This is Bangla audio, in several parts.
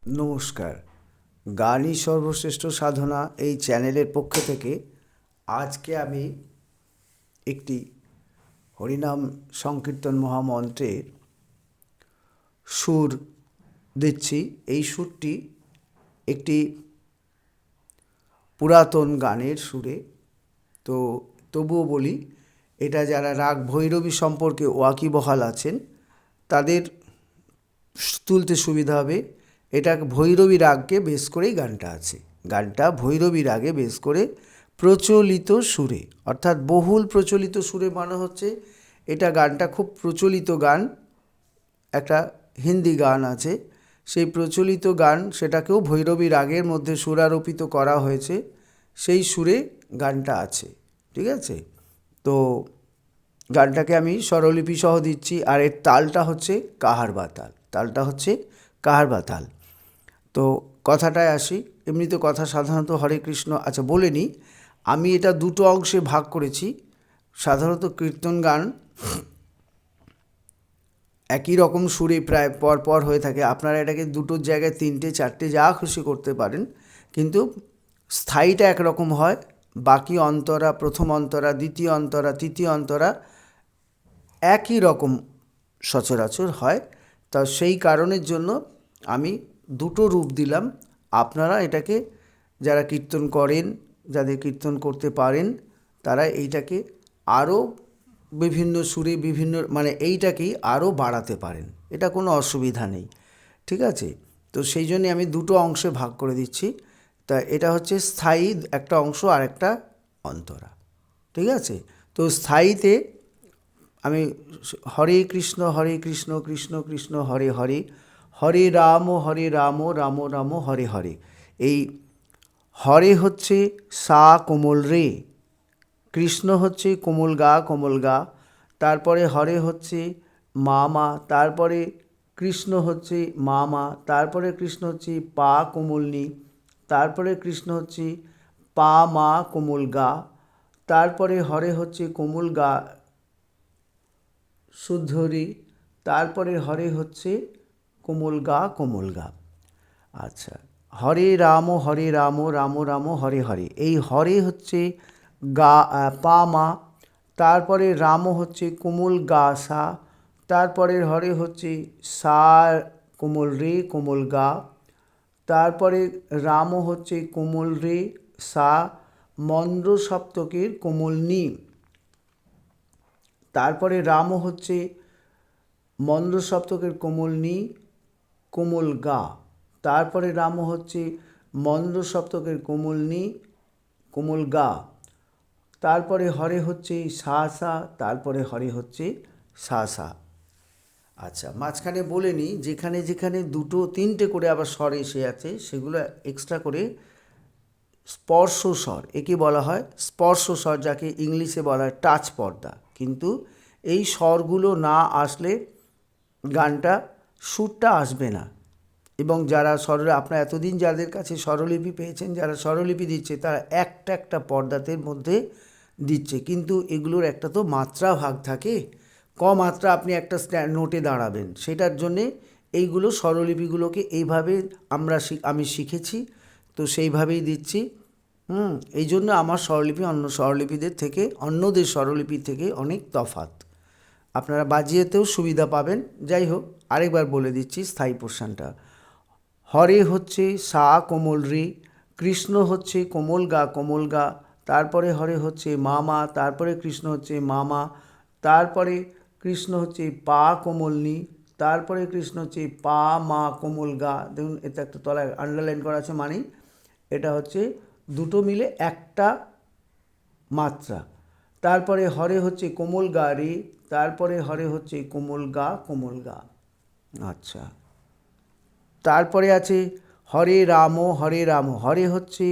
নমস্কার। গানই সর্বশ্রেষ্ঠ সাধনা এই চ্যানেলের পক্ষ থেকে আজকে আমি একটি হরিনাম সংকীর্তন মহামন্ত্রের সুর দিচ্ছি। এই সুরটি একটি পুরাতন গানের সুরে, তো তবুও বলি, এটা যারা রাগ ভৈরবী সম্পর্কে ওয়াকিবহাল আছেন তাদের তুলতে সুবিধা হবে। এটা ভৈরবী রাগকে বেস করেই গানটা আছে। গানটা ভৈরবী রাগে বেস করে প্রচলিত সুরে, অর্থাৎ বহুল প্রচলিত সুরে, মানে হচ্ছে এটা গানটা খুব প্রচলিত গান। একটা হিন্দি গান আছে, সেই প্রচলিত গান, সেটাকেও ভৈরবী রাগের মধ্যে সুরারোপিত করা হয়েছে, সেই সুরে গানটা আছে। ঠিক আছে? তো গানটাকে আমি স্বরলিপি সহ দিচ্ছি, আর এর তালটা হচ্ছে কাহারবা তাল। তালটা হচ্ছে কাহারবা তাল। তো কথাটায় আসি। এমনিতে কথা সাধারণত হরে কৃষ্ণ, আচ্ছা বলে নিই, আমি এটা দুটো অংশে ভাগ করেছি। সাধারণত কীর্তন গান একই রকম সুরে প্রায় পর হয়ে থাকে। আপনারা এটাকে দুটোর জায়গায় তিনটে চারটে যা খুশি করতে পারেন, কিন্তু স্থায়ীটা একরকম হয়। বাকি অন্তরা, প্রথম অন্তরা, দ্বিতীয় অন্তরা, তৃতীয় অন্তরা একই রকম সচরাচর হয়। তা সেই কারণের জন্য আমি দুটো রূপ দিলাম। আপনারা এটাকে, যারা কীর্তন করেন, যাদের কীর্তন করতে পারেন, তারা এইটাকে আরও বিভিন্ন সুরে, বিভিন্ন, মানে এইটাকেই আরও বাড়াতে পারেন। এটা কোনো অসুবিধা নেই। ঠিক আছে? তো সেই জন্যে আমি দুটো অংশে ভাগ করে দিচ্ছি। তা এটা হচ্ছে স্থায়ী একটা অংশ আর একটা অন্তরা। ঠিক আছে? তো স্থায়ীতে আমি হরে কৃষ্ণ কৃষ্ণ কৃষ্ণ হরে হরে, হরে রাম রাম রাম হরে হরে। এই হরে হচ্ছে সা কোমল রে, কৃষ্ণ হচ্ছে কোমল গা, তারপরে হরে হচ্ছে মা মা, তারপরে কৃষ্ণ হচ্ছে মা মা, তারপরে কৃষ্ণ হচ্ছে পা কোমল নি, তারপরে কৃষ্ণ হচ্ছে পা মা কোমল গা, তারপরে হরে হচ্ছে কোমল গা শুদ্ধরি, তারপরে হরে হচ্ছে কোমল গা। আচ্ছা, হরে রাম রাম রাম হরে হরে, এই হরে হচ্ছে গা পা মা, তারপরে রাম হচ্ছে কোমল গা সা, তারপরে হরে হচ্ছে সা কোমল রে কোমল গা, তারপরে রাম হচ্ছে কোমল রে সা মন্দ্র সপ্তকের কোমল নি, তারপরে রাম হচ্ছে মন্দ্র সপ্তকের কোমল নি কোমল গা, তারপরে রাম হচ্ছে মন্দ্র সপ্তকের কোমল নি কোমল গা, তারপরে হরে হচ্ছে সা সা, তারপরে হরে হচ্ছে সা সা। আচ্ছা, মাঝখানে বলে নিই, যেখানে যেখানে দুটো তিনটে করে আবার স্বর এসে আছে, সেগুলো এক্সট্রা করে স্পর্শ স্বর, একে বলা হয় স্পর্শ স্বর, যাকে ইংলিশে বলা হয় টাচ পর্দা। কিন্তু এই স্বরগুলো না আসলে গানটা সুরটা আসবে না। এবং যারা আপনারা এতদিন যাদের কাছে স্বরলিপি পেয়েছেন, যারা স্বরলিপি দিচ্ছে, তারা একটা একটা পর্দাতের মধ্যে দিচ্ছে, কিন্তু এগুলোর একটা তো মাত্রা ভাগ থাকে, ক মাত্রা আপনি একটা নোটে দাঁড়াবেন, সেটার জন্যে এইগুলো স্বরলিপিগুলোকে এইভাবে আমি শিখেছি, তো সেইভাবেই দিচ্ছি। এই জন্য আমার স্বরলিপি অন্য স্বরলিপিদের থেকে, অন্যদের স্বরলিপির থেকে অনেক তফাৎ। আপনারা বাজিয়েতেও সুবিধা পাবেন। যাই হোক, আরেকবার বলে দিচ্ছি স্থায়ী পোর্শনটা। হরে হচ্ছে সা কোমল রে, কৃষ্ণ হচ্ছে কোমল গা, তারপরে হরে হচ্ছে মা মা, তারপরে কৃষ্ণ হচ্ছে মা মা, তারপরে কৃষ্ণ হচ্ছে পা কোমল নি, তারপরে কৃষ্ণ হচ্ছে পা মা কোমল গা। দেখুন, এটা একটা তলায় আন্ডারলাইন করা আছে, মানে এটা হচ্ছে দুটো মিলে একটা মাত্রা। তারপরে হরে হচ্ছে কোমল গা রে, তারপরে হরে হচ্ছে কোমল গা। আচ্ছা, তারপরে আছে হরে রাম, হরে হচ্ছে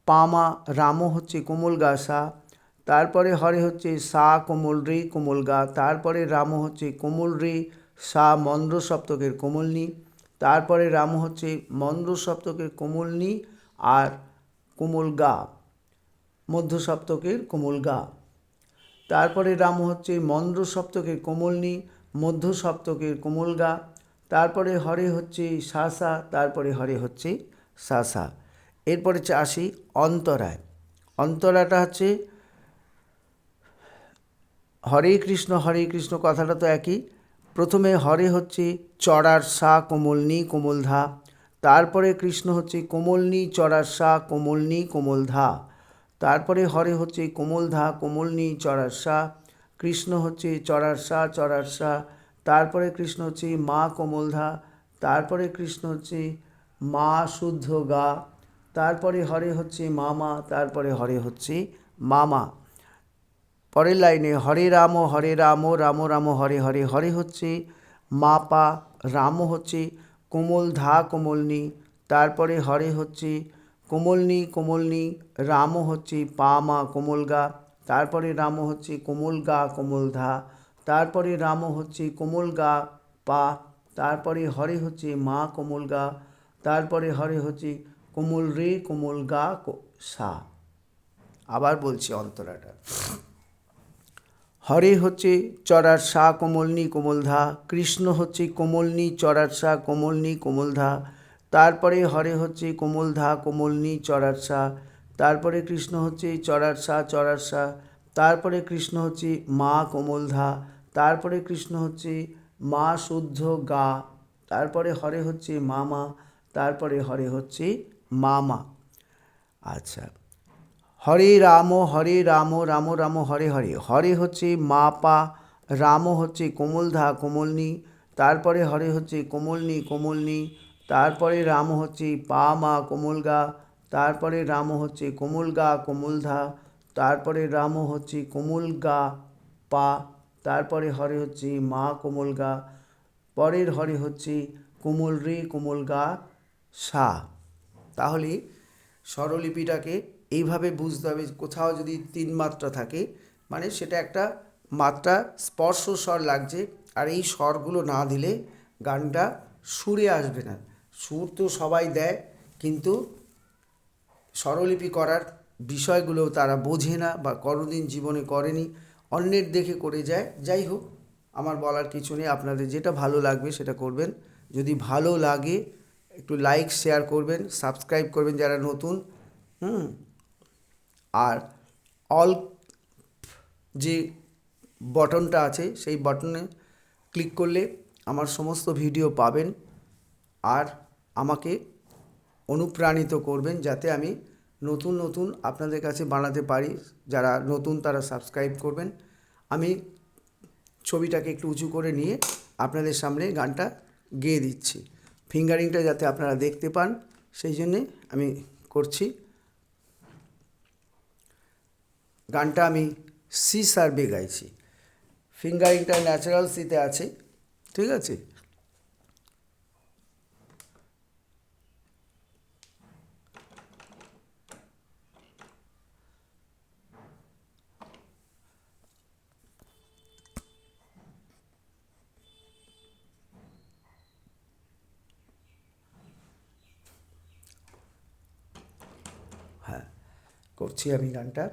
পামা, রাম হচ্ছে কোমল গা সা, তারপরে হরে হচ্ছে সা কোমল রে কোমল গা, তারপরে রাম হচ্ছে কোমল রে সা মন্দ্র সপ্তকের কোমল নি, তারপরে রাম হচ্ছে মন্দ্র সপ্তকের কোমল নি আর কোমল গা, মধ্য সপ্তকের কোমল গা, তারপরে রাম হচ্ছে মন্দ্র সপ্তকের কোমল নি, মধ্য সপ্তকের কোমল গা, তারপরে হরে হচ্ছে সা, তারপরে হরে হচ্ছে সা। এরপরে আসি অন্তরায়। অন্তরাটা হচ্ছে হরে কৃষ্ণ কথাটা তো একই। প্রথমে হরে হচ্ছে চড়ার সা কোমল নি কোমল ধা, তারপরে কৃষ্ণ হচ্ছে কোমল নি চড়ার সা কোমল নি কোমল ধা, তারপরে হরে হচ্ছে কোমল ধা কোমল নি চড়ার সা, কৃষ্ণ হচ্ছে চড়ার সা, তারপরে কৃষ্ণ হচ্ছে মা কোমল ধা, তারপরে কৃষ্ণ হচ্ছে মা শুদ্ধ গা, তারপরে হরে হচ্ছে মামা, তারপরে হরে হচ্ছে মামা। পরের লাইনে হরে রাম রাম রাম হরে হরে, হরে হচ্ছে মা পা, রাম হচ্ছে কোমল ধা কোমল নি, তারপরে হরে হচ্ছে কোমল নি, রাম হচ্ছে পা মা কোমল গা, তারপরে রাম হচ্ছে কোমল গা কোমল ধা, তারপরে রাম হচ্ছে কোমল গা পা, তারপরে হরে হচ্ছে মা কোমল গা, তারপরে হরে হচ্ছে কোমল রে কোমল গা সা। আবার বলছি অন্তরাটা। হরে হচ্ছে চড়ার সা কোমল নি কোমল ধা, কৃষ্ণ হচ্ছে কোমল নি চড়ার সা কোমল নি কোমল ধা, তারপরে হরে হচ্ছে কোমল ধা কোমল নি চড়ার সা, তারপরে কৃষ্ণ হচ্ছে চড়ার সা, তারপরে কৃষ্ণ হচ্ছে মা কোমল ধা, তারপরে কৃষ্ণ হচ্ছে মা শুদ্ধ গা, তারপরে হরে হচ্ছে মামা, তারপরে হরে হচ্ছে মামা। আচ্ছা, হরে রাম রাম রাম হরে হরে, হরে হচ্ছে মা পা, রাম হচ্ছে কোমল ধা কোমল নি, তারপরে হরে হচ্ছে কোমল নি, তারপরে রাম হচ্ছে পা মা কোমল গা, তারপরে রাম হচ্ছে কোমল গা কোমল ধা, তারপরে রাম হচ্ছে কোমল গা পা, তারপরে হরে হচ্ছে মা কোমল গা, পরের হরে হচ্ছে কোমল রে কোমল গা সা। তাহলে স্বরলিপিটাকে এইভাবে বুঝতে হবে। কোথাও যদি 3 মাত্রা থাকে মানে সেটা একটা মাত্রা স্পর্শ স্বর লাগছে, আর এই স্বরগুলো না দিলে গানটা সুরে আসবে না। সুর তো সবাই দেয়, কিন্তু স্বরলিপি করার বিষয়গুলো তারা বোঝে না বা কোনোদিন জীবনে করেনি, অন্যের দেখে করে যায়। যাই হোক, আমার বলার কিছু নেই, আপনাদের যেটা ভালো লাগবে সেটা করবেন। যদি ভালো লাগে একটু লাইক শেয়ার করবেন, সাবস্ক্রাইব করবেন যারা নতুন, আর অল যে বটনটা আছে সেই বটনে ক্লিক করলে আমার সমস্ত ভিডিও পাবেন, আর আমাকে অনুপ্রাণিত করবেন যাতে আমি নতুন নতুন আপনাদের কাছে বানাতে পারি। যারা নতুন তারা সাবস্ক্রাইব করবেন। আমি ছবিটাকে একটু উঁচু করে নিয়ে আপনাদের সামনে গানটা গেয়ে দিচ্ছি, ফিঙ্গারিংটা যাতে আপনারা দেখতে পান সেই জন্যে আমি করছি। গানটা আমি সি সার্ভে গাইছি, ফিঙ্গারিংটা ন্যাচারাল সিতে আছে, ঠিক আছে। হ্যাঁ, করছি আমি গানটা।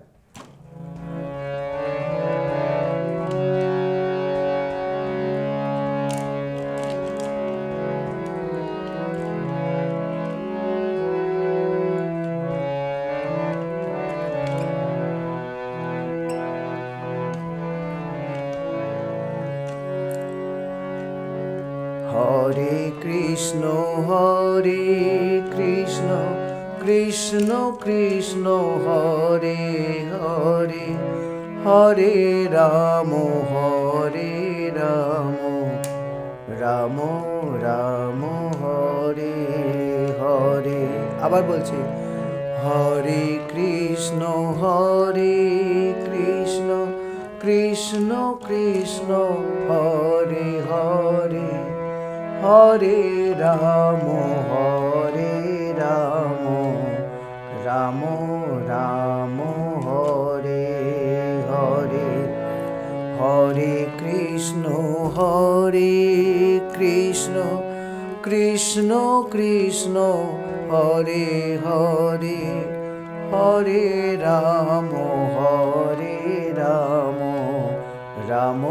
হরে কৃষ্ণ কৃষ্ণ কৃষ্ণ হরে হরে, হরে রাম রাম রাম হরে হরে। আবার বলছি, হরে কৃষ্ণ কৃষ্ণ কৃষ্ণ হরে হরে, হরে রাম রাম রাম হরে হরে, হরে কৃষ্ণ কৃষ্ণ কৃষ্ণ হরে হরে, হরে রাম রাম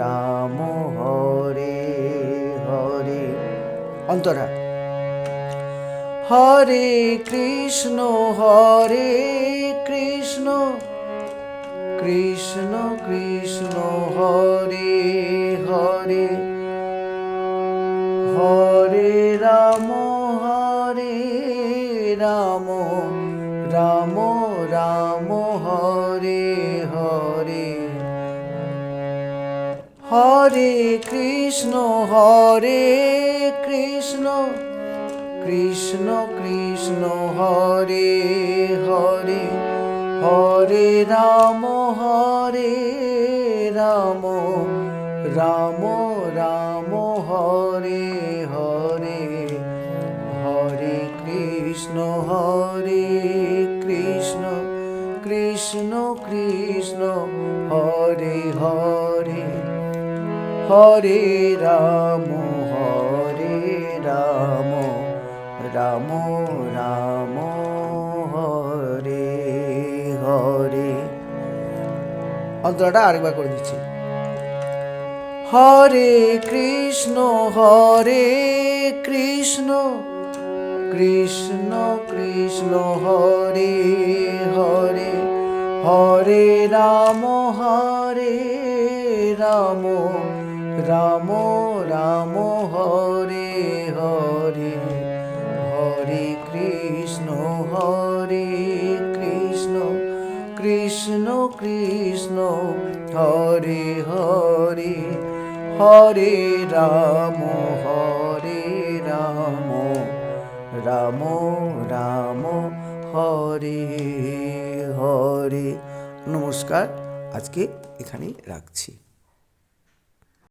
রাম হরে হরে। অন্তরা হরে কৃষ্ণ কৃষ্ণ কৃষ্ণ হরে হরে হরে রাম রাম রাম হরে হরে হরে কৃষ্ণ কৃষ্ণ কৃষ্ণ হরে হরে হরে রাম রাম রাম হরে হরে হরে কৃষ্ণ কৃষ্ণ কৃষ্ণ হরে হরে হরে রাম রাম রাম হরে হরে। অন্তরাটা আরেকবার করে দিচ্ছি। হরে কৃষ্ণ কৃষ্ণ কৃষ্ণ হরে হরে হরে রাম রাম রাম হরে হরে হরে কৃষ্ণ কৃষ্ণ কৃষ্ণ হরে হরে হরে রাম রাম রাম হরে হরে। নমস্কার, আজকে এখানেই রাখছি।